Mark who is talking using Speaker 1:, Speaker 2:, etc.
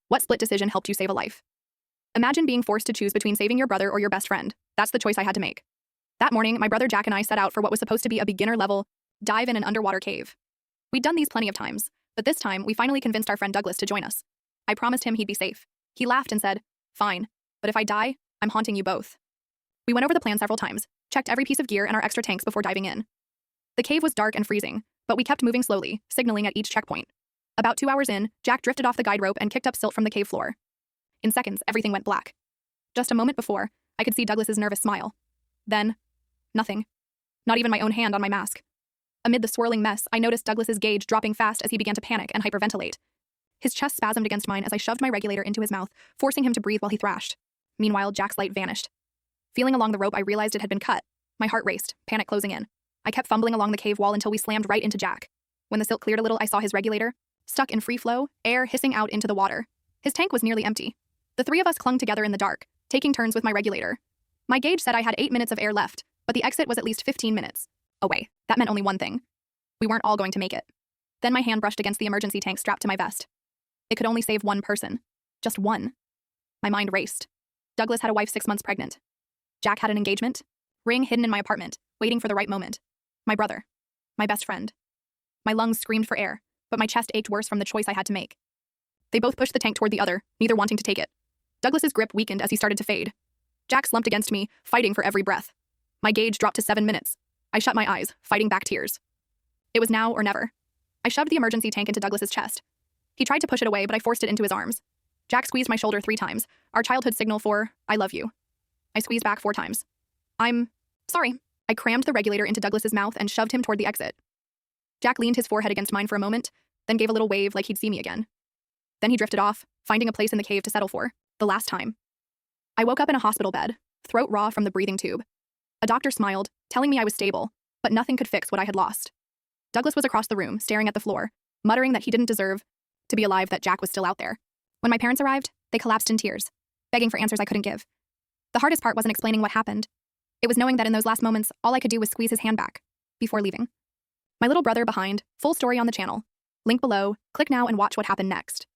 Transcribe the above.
Speaker 1: What split decision helped you save a life? Imagine being forced to choose between saving your brother or your best friend. That's the choice I had to make. That morning, my brother Jack and I set out for what was supposed to be a beginner-level dive in an underwater cave. We'd done these plenty of times, but this time, we finally convinced our friend Douglas to join us. I promised him he'd be safe. He laughed and said, "Fine, but if I die, I'm haunting you both." We went over the plan several times, checked every piece of gear and our extra tanks before diving in. The cave was dark and freezing, but we kept moving slowly, signaling at each checkpoint. About 2 hours in, Jack drifted off the guide rope and kicked up silt from the cave floor. In seconds, everything went black. Just a moment before, I could see Douglas's nervous smile. Then, nothing. Not even my own hand on my mask. Amid the swirling mess, I noticed Douglas's gauge dropping fast as he began to panic and hyperventilate. His chest spasmed against mine as I shoved my regulator into his mouth, forcing him to breathe while he thrashed. Meanwhile, Jack's light vanished. Feeling along the rope, I realized it had been cut. My heart raced, panic closing in. I kept fumbling along the cave wall until we slammed right into Jack. When the silt cleared a little, I saw his regulator, stuck in free flow, air hissing out into the water. His tank was nearly empty. The three of us clung together in the dark, taking turns with my regulator. My gauge said I had 8 minutes of air left, but the exit was at least 15 minutes away. That meant only one thing. We weren't all going to make it. Then my hand brushed against the emergency tank strapped to my vest. It could only save one person. Just one. My mind raced. Douglas had a wife 6 months pregnant. Jack had an engagement ring hidden in my apartment, waiting for the right moment. My brother. My best friend. My lungs screamed for air, but my chest ached worse from the choice I had to make. They both pushed the tank toward the other, neither wanting to take it. Douglas's grip weakened as he started to fade. Jack slumped against me, fighting for every breath. My gauge dropped to 7 minutes. I shut my eyes, fighting back tears. It was now or never. I shoved the emergency tank into Douglas's chest. He tried to push it away, but I forced it into his arms. Jack squeezed my shoulder 3 times, our childhood signal for, "I love you." I squeezed back 4 times. "I'm sorry." I crammed the regulator into Douglas's mouth and shoved him toward the exit. Jack leaned his forehead against mine for a moment, then gave a little wave like he'd see me again. Then he drifted off, finding a place in the cave to settle for, the last time. I woke up in a hospital bed, throat raw from the breathing tube. A doctor smiled, telling me I was stable, but nothing could fix what I had lost. Douglas was across the room, staring at the floor, muttering that he didn't deserve to be alive, that Jack was still out there. When my parents arrived, they collapsed in tears, begging for answers I couldn't give. The hardest part wasn't explaining what happened. It was knowing that in those last moments, all I could do was squeeze his hand back, before leaving. My little brother behind, full story on the channel. Link below, click now and watch what happened next.